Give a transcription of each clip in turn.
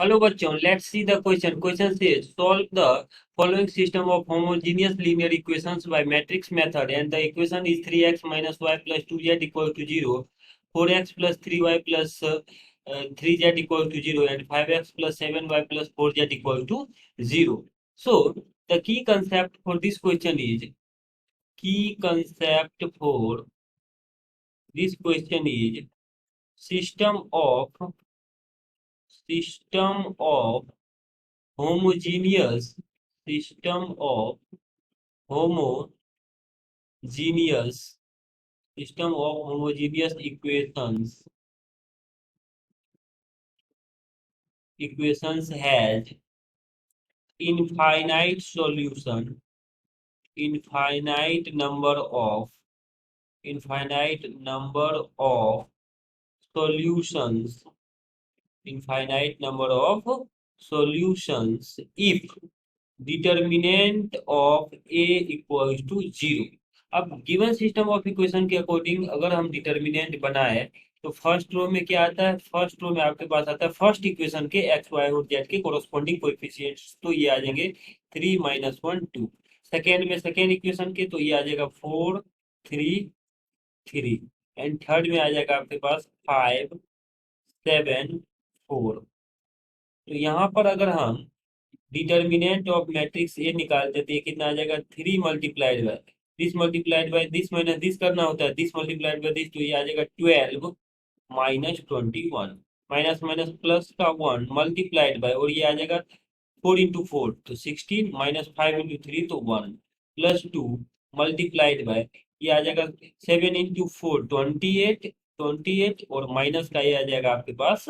Hello bachon, let's see the question. Question says solve the following system of homogeneous linear equations by matrix method, and the equation is 3x minus y plus 2z equal to 0, 4x plus 3y plus 3z equal to 0, and 5x plus 7y plus 4z equal to 0. So the key concept for this question is system of system of homogeneous system of homogeneous homogeneous equations has infinite solution, infinite number of infinite number of solutions, infinite number of solutions if determinant of A equals to zero. अब given system of equation के according अगर हम determinant बनाए तो first row में क्या आता है, फर्स्ट रो में आपके पास आता है फर्स्ट इक्वेशन के एक्स वाई और जेड के कोरोस्पोंडिंग कोएफिशिएंट्स, तो ये आ जाएंगे 3 - 1 2। सेकेंड में सेकेंड इक्वेशन के तो ये आ जाएगा 4 3 3, एंड थर्ड में आ जाएगा आपके पास 5 7 4। तो यहाँ पर अगर हम डिटर्मिनेंट ऑफ मैट्रिक्स ए निकाल देते हैं, कितना आ जाएगा 3 मल्टीप्लाइड बाय दिस करना होता है, दिस मल्टीप्लाइड बाय दिस, तो ये आ जाएगा 12 - 21, माइनस माइनस प्लस का 1 मल्टीप्लाइड बाय, और ये आ जाएगा 4 × 4 तो 16, -5 × 3 तो 1 प्लस 2 मल्टीप्लाइड बाय, ये आ जाएगा 7 × 4 28 और माइनस का ये आ जाएगा आपके पास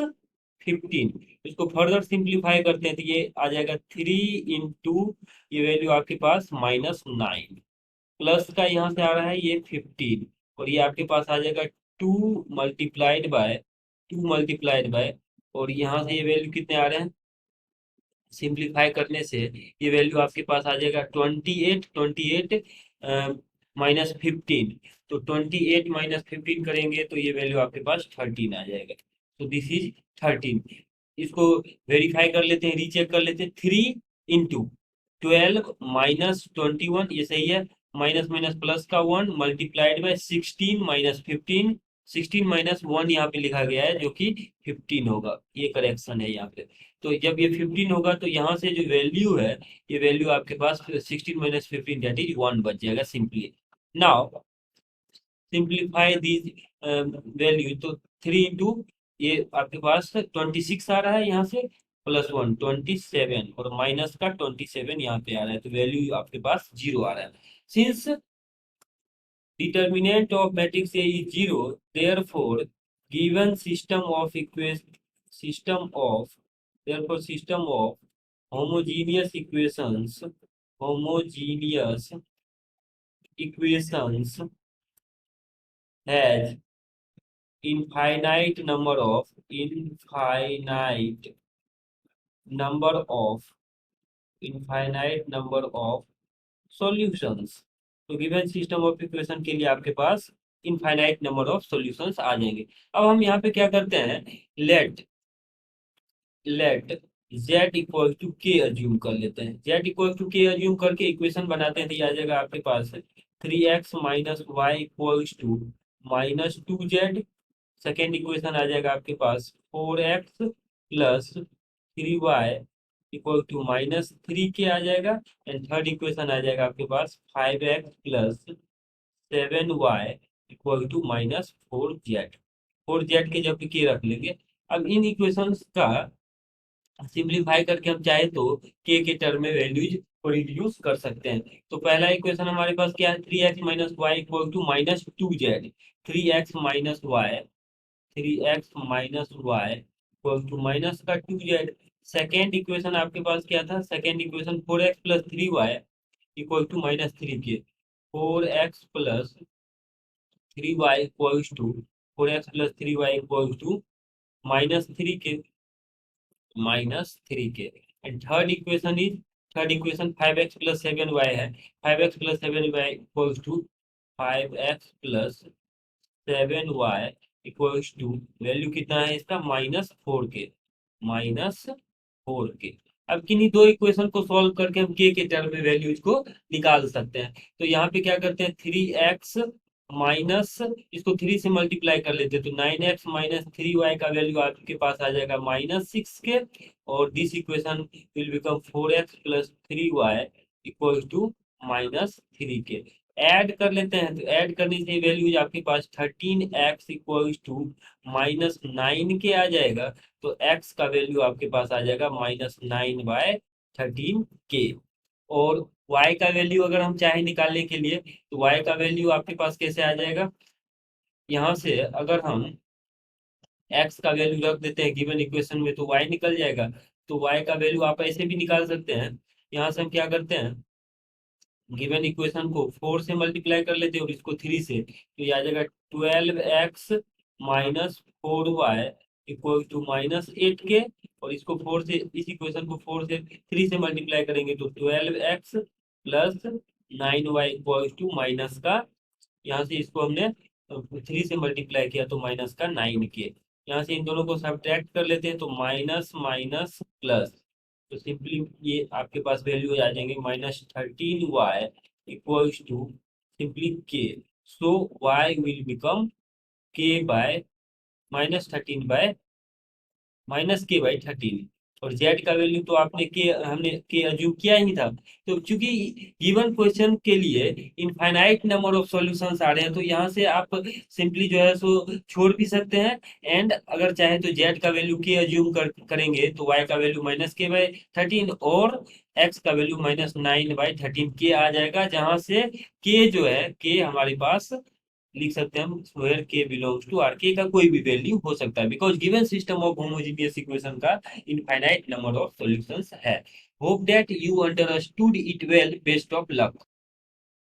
15। इसको फर्दर सिंप्लीफाई करते हैं तो ये आ जाएगा 3 ये वैल्यू आपके पास -9, प्लस का यहाँ से आ रहा है ये 15, और ये आपके पास आ जाएगा 2 मल्टीप्लाइड बाय और यहाँ से ये वैल्यू कितने आ रहे हैं, सिंप्लीफाई करने से ये वैल्यू आपके पास आ जाएगा 28 -15, तो 28 - 15 करेंगे तो ये वैल्यू आपके पास 13 आ जाएगा। तो दिस इज 13। इसको वेरीफाई कर लेते हैं, रीचेक कर लेते हैं। 3 × 12 - 21, ये सही है, माइनस माइनस प्लस का 1 मल्टीप्लाइड बाय 16 - 15, 16 - 1 यहाँ पे लिखा गया है जो कि 15 होगा, ये करेक्शन है यहाँ पे। तो जब ये 15 होगा तो यहाँ से जो वैल्यू है, ये वैल्यू आपके पास 16 - 15 दैट इज 1 बच जाएगा simply. Now simplify these value, तो 3 ये आपके पास 26 आ रहा है यहाँ से, +1 27 और माइनस का 27 यहाँ पे आ रहा है, तो वैल्यू आपके पास 0 आ रहा है। Since determinant of matrix A is 0, therefore given system of system of homogeneous equations has infinite number of infinite number of solutions। तो गिवन सिस्टम ऑफ इक्वेशन के लिए आपके पास इनफाइनाइट नंबर ऑफ सॉल्यूशंस आ जाएंगे। अब हम यहाँ पे क्या करते हैं, let let z equal to K assume कर लेते हैं, z equal to K assume करके इक्वेशन बनाते हैं, तो ये आ जाएगा आपके पास 3x - y equals to -2z। Second equation आ जाएगा आपके पास 4x plus 3y equal to -3 के आ जाएगा, एंड थर्ड इक्वेशन आ जाएगा आपके पास 5x plus 7y equal to -4z। 4z के जब के रख लेंगे। अब इन इक्वेशंस का सिंप्लीफाई करके हम चाहे तो के टर्म में वैल्यूज को रिड्यूस कर सकते हैं। तो पहला इक्वेशन हमारे पास क्या है, 3x - y equal to -2z, 3x - y equal to minus का 2z। सेकेंड इक्वेशन आपके पास क्या था, second equation 4x plus 3y equal to -3 के, 4x plus 3y equals to 4x plus 3y equals to -3 के, -3 के। And third equation 5x plus 7y है, 5x plus 7y equals to 5x plus 7y equals to value कितना है इसका -4 के, -4 4 के। अब किन्हीं दो इक्वेशन को सॉल्व करके हम के टर्म में वैल्यूज को निकाल सकते हैं। तो यहाँ पे क्या करते हैं, 3x माइनस, इसको 3 से मल्टीप्लाई कर लेते हैं, तो 9x माइनस 3y का वैल्यू आपके पास आ जाएगा -6 के। और this equation will become 4x plus 3y equal to -3 के। ऐड कर लेते हैं, तो ऐड करने से वैल्यूज आपके पास 13x इक्वल टू -9 के आ जाएगा। तो x का वैल्यू आपके पास आ जाएगा -9/13 के। और y का वैल्यू अगर हम चाहे निकालने के लिए, तो y का वैल्यू आपके पास कैसे आ जाएगा, यहाँ से अगर हम x का वैल्यू रख देते हैं गिवन इक्वेशन में, तो y निकल जाएगा। तो y का वैल्यू आप ऐसे भी निकाल सकते हैं। यहाँ से हम क्या करते हैं, गिवन इक्वेशन को 4 से मल्टीप्लाई कर लेते हैं और इसको 3 से, तो ये आ जाएगा 12x minus 4y equal to -8 के। और इसको 4 से, इस इक्वेशन को 4 से 3 से मल्टीप्लाई करेंगे तो 12x plus 9y equal to minus का, यहाँ से इसको हमने 3 से मल्टीप्लाई किया तो -9 के। यहाँ से इन दोनों को सब्ट्रैक्ट कर लेते हैं तो माइनस माइनस प्लस, तो सिंपली ये आपके पास वैल्यू आ जाएंगे -13y इक्वल्स टू सिंपली के। So y will become k by -13 और z का वैल्यू तो आपने के, हमने के अज्यूम किया ही था। तो चूंकि गिवन क्वेश्चन के लिए इनफाइनाइट नंबर ऑफ सॉल्यूशंस आ रहे हैं, तो यहाँ से आप सिंपली जो है सो छोड़ भी सकते हैं। एंड अगर चाहे तो z का वैल्यू के अज्यूम करेंगे तो y का वैल्यू -k/13 और x का वैल्यू -9/13 के आ जाएगा, जहां से k जो है, k हमारे पास लिख सकते हैं हम, वेयर के बिलोंग्स टू आर, के का कोई भी वैल्यू हो सकता है, because given system of homogeneous equation का इनफाइनाइट नंबर ऑफ सॉल्यूशंस है। Hope that you understood it well, best of luck.